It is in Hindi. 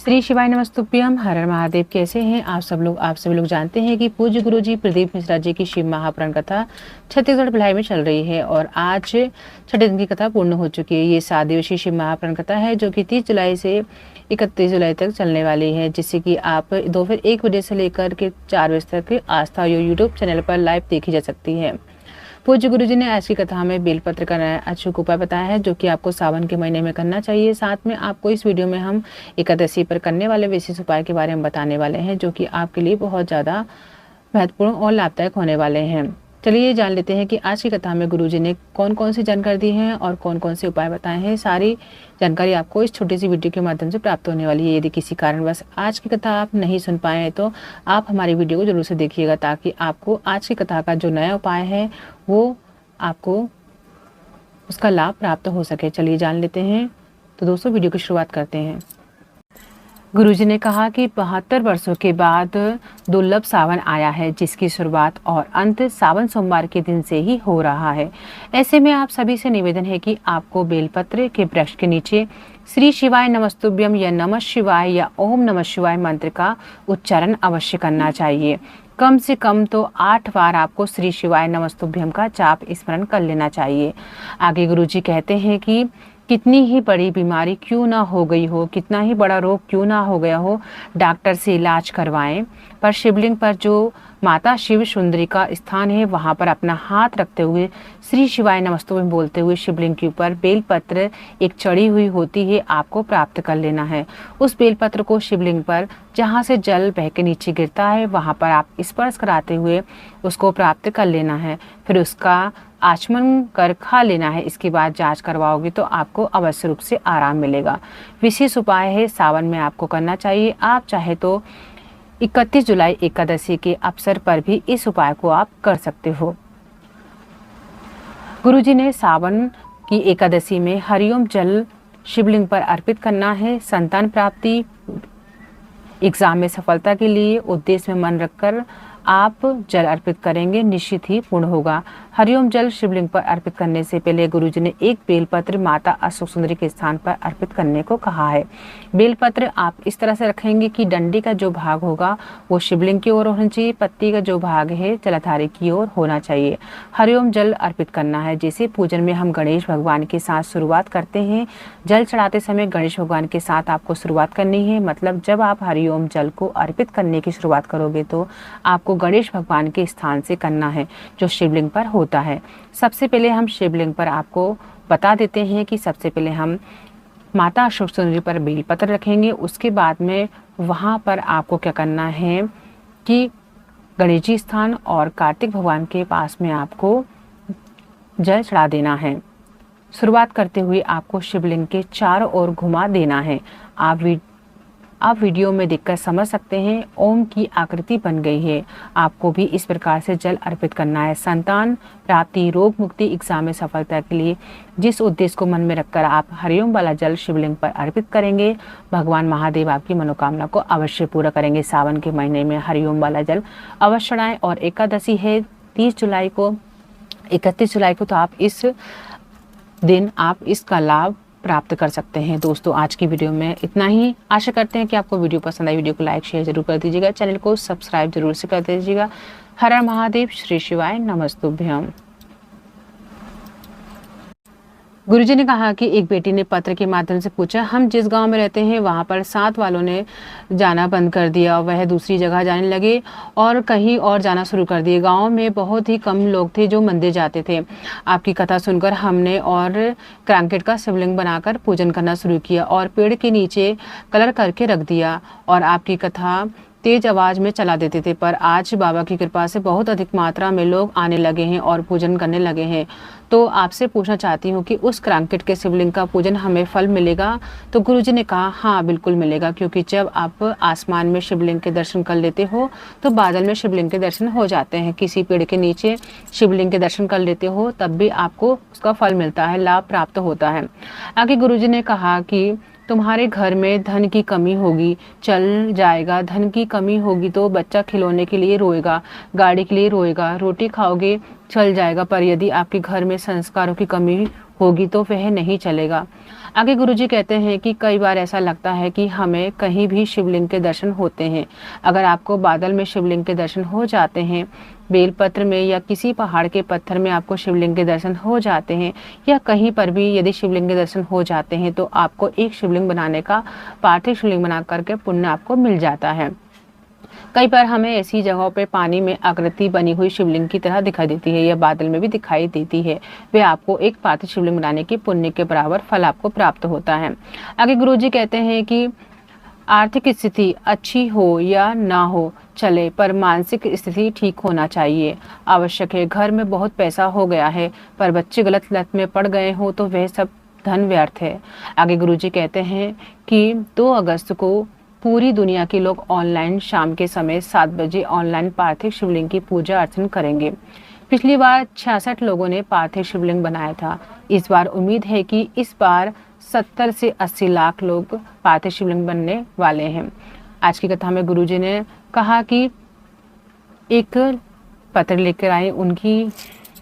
श्री शिवाय नमस्तुभ्यम। हर हर महादेव। कैसे हैं आप सभी लोग जानते हैं कि पूज्य गुरुजी प्रदीप मिश्रा जी की शिव महापुराण कथा छत्तीसगढ़ भिलाई में चल रही है और आज छठे दिन की कथा पूर्ण हो चुकी है। ये 7 दिवसीय शिव महापुराण कथा है जो कि 30 जुलाई से 31 जुलाई तक चलने वाली है, जिससे कि आप दोपहर 1 बजे से लेकर के 4 बजे तक आस्था यूट्यूब चैनल पर लाइव देखी जा सकती है। पूज्य गुरुजी ने आज की कथा में बेलपत्र का नया अचूक उपाय बताया है जो कि आपको सावन के महीने में करना चाहिए। साथ में आपको इस वीडियो में हम एकादशी पर करने वाले विशेष उपाय के बारे में बताने वाले हैं जो कि आपके लिए बहुत ज़्यादा महत्वपूर्ण और लाभदायक होने वाले हैं। चलिए जान लेते हैं कि आज की कथा में गुरुजी ने कौन कौन सी जानकारी दी है और कौन कौन से उपाय बताए हैं। सारी जानकारी आपको इस छोटी सी वीडियो के माध्यम से प्राप्त होने वाली है। यदि किसी कारणवश आज की कथा आप नहीं सुन पाए तो आप हमारी वीडियो को जरूर से देखिएगा ताकि आपको आज की कथा का जो नया उपाय है वो आपको उसका लाभ प्राप्त हो सके। चलिए जान लेते हैं। तो दोस्तों वीडियो की शुरुआत करते हैं। गुरुजी ने कहा कि 72 वर्षों के बाद दुर्लभ सावन आया है जिसकी शुरुआत और अंत सावन सोमवार के दिन से ही हो रहा है। ऐसे में आप सभी से निवेदन है कि आपको बेलपत्र के वृक्ष के नीचे श्री शिवाय नमस्तुभ्यम या नमः शिवाय या ओम नमः शिवाय मंत्र का उच्चारण अवश्य करना चाहिए। कम से कम तो 8 बार आपको श्री शिवाय नमस्तुभ्यम का जाप स्मरण कर लेना चाहिए। आगे गुरुजी कहते हैं कि कितनी ही बड़ी बीमारी क्यों ना हो गई हो, कितना ही बड़ा रोग क्यों ना हो गया हो, डॉक्टर से इलाज करवाएं, पर शिवलिंग पर जो माता शिव सुंदरी का स्थान है वहां पर अपना हाथ रखते हुए श्री शिवाय नमस्तुभ्यम बोलते हुए शिवलिंग के ऊपर बेलपत्र एक चढ़ी हुई होती है आपको प्राप्त कर लेना है। उस बेलपत्र को शिवलिंग पर जहां से जल बह के नीचे गिरता है वहां पर आप स्पर्श कराते हुए उसको प्राप्त कर लेना है। फिर उसका आचमन कर खा लेना है। इसके बाद जांच करवाओगे तो आपको अवश्य रूप से आराम मिलेगा। विशेष उपाय है सावन में आपको करना चाहिए। आप चाहे तो 31 जुलाई एकादशी के अवसर पर भी इस उपाय को आप कर सकते हो। गुरुजी ने सावन की एकादशी में हरिओम जल शिवलिंग पर अर्पित करना है। संतान प्राप्ति, एग्जाम में सफलता के लिए उद्देश्य में मन रखकर आप जल अर्पित करेंगे, निश्चित ही पूर्ण होगा। हरिओम जल शिवलिंग पर अर्पित करने से पहले गुरुजी ने एक बेलपत्र माता अशोक सुंदरी के स्थान पर अर्पित करने को कहा है। बेलपत्र आप इस तरह से रखेंगे कि डंडी का जो भाग होगा वो शिवलिंग की ओर होना चाहिए, पत्ती का जो भाग है जलाधारी की ओर होना चाहिए। हरिओम जल अर्पित करना है। जैसे पूजन में हम गणेश भगवान के साथ शुरुआत करते हैं, जल चढ़ाते समय गणेश भगवान के साथ आपको शुरुआत करनी है। मतलब जब आप हरिओम जल को अर्पित करने की शुरुआत करोगे तो आपको गणेश भगवान के स्थान से करना है जो शिवलिंग पर होता है। सबसे पहले हम शिवलिंग पर आपको बता देते हैं कि सबसे पहले हम माता अशोक सुंदरी पर बेलपत्र रखेंगे। उसके बाद में वहां पर आपको क्या करना है कि गणेश जी स्थान और कार्तिक भगवान के पास में आपको जल चढ़ा देना है। शुरुआत करते हुए आपको शिवलिंग के चारों ओर घुमा देना है। आप वीडियो में देखकर समझ सकते हैं ओम की आकृति बन गई है। आपको भी इस प्रकार से जल अर्पित करना है। संतान प्राप्ति, रोग मुक्ति, एग्जाम में सफलता के लिए जिस उद्देश्य को मन में रखकर आप हरिओम वाला जल शिवलिंग पर अर्पित करेंगे, भगवान महादेव आपकी मनोकामना को अवश्य पूरा करेंगे। सावन के महीने में हरिओम वाला जल अवश्य चढ़ाएं। और एकादशी है 30 जुलाई को, 31 जुलाई को, तो आप इस दिन आप इसका लाभ प्राप्त कर सकते हैं। दोस्तों आज की वीडियो में इतना ही। आशा करते हैं कि आपको वीडियो पसंद आई। वीडियो को लाइक शेयर जरूर कर दीजिएगा। चैनल को सब्सक्राइब जरूर से कर दीजिएगा। हर हर महादेव। श्री शिवाय नमस्तुभ्यम। गुरुजी ने कहा कि एक बेटी ने पत्र के माध्यम से पूछा, हम जिस गांव में रहते हैं वहां पर 7 वालों ने जाना बंद कर दिया। वह दूसरी जगह जाने लगे और कहीं और जाना शुरू कर दिए। गांव में बहुत ही कम लोग थे जो मंदिर जाते थे। आपकी कथा सुनकर हमने और क्रांकेट का शिवलिंग बनाकर पूजन करना शुरू किया और पेड़ के नीचे कलर करके रख दिया और आपकी कथा तेज आवाज में चला देते थे। पर आज बाबा की कृपा से बहुत अधिक मात्रा में लोग आने लगे हैं और पूजन करने लगे हैं। तो आपसे पूछना चाहती हूँ कि उस क्रांकेट के शिवलिंग का पूजन हमें फल मिलेगा? तो गुरुजी ने कहा हाँ बिल्कुल मिलेगा, क्योंकि जब आप आसमान में शिवलिंग के दर्शन कर लेते हो तो बादल में शिवलिंग के दर्शन हो जाते हैं। किसी पेड़ के नीचे शिवलिंग के दर्शन कर लेते हो तब भी आपको उसका फल मिलता है, लाभ प्राप्त होता है। आगे गुरुजी ने कहा कि तुम्हारे घर में धन की कमी होगी, चल जाएगा। धन की कमी होगी तो बच्चा खिलौने के लिए रोएगा, गाड़ी के लिए रोएगा, रोटी खाओगे चल जाएगा। पर यदि आपके घर में संस्कारों की कमी होगी तो वह नहीं चलेगा। आगे गुरुजी कहते हैं कि कई बार ऐसा लगता है कि हमें कहीं भी शिवलिंग के दर्शन होते हैं। अगर आपको बादल में शिवलिंग के दर्शन हो जाते हैं, बेलपत्र में या किसी पहाड़ के पत्थर में आपको शिवलिंग के दर्शन हो जाते हैं, या कहीं पर भी यदि शिवलिंग के दर्शन हो जाते हैं, तो आपको एक शिवलिंग बनाने का, पार्थिव शिवलिंग बना करके पुण्य आपको मिल जाता है। कई बार हमें ऐसी जगहों पे पानी में आकृति बनी हुई शिवलिंग की तरह दिखाई देती है या बादल में भी दिखाई देती है, वे आपको एक पार्थिव शिवलिंग बनाने के पुण्य के बराबर फल आपको प्राप्त होता है। आगे गुरुजी कहते हैं कि आर्थिक स्थिति अच्छी हो या ना हो चले, पर मानसिक स्थिति ठीक होना चाहिए, आवश्यक है। घर में बहुत पैसा हो गया है पर बच्चे गलत लत में पड़ गए हो तो वह सब धन व्यर्थ है। आगे गुरुजी कहते हैं कि 2 अगस्त को पूरी दुनिया के लोग ऑनलाइन शाम के समय 7 बजे ऑनलाइन पार्थिव शिवलिंग की पूजा अर्चना करेंगे। पिछली बार 66 लोगों ने पार्थिव शिवलिंग बनाया था। इस बार उम्मीद है कि इस बार 70 से 80 लाख लोग पार्थिव शिवलिंग बनने वाले हैं। आज की कथा में गुरुजी ने कहा कि एक पत्र लेकर आए, उनकी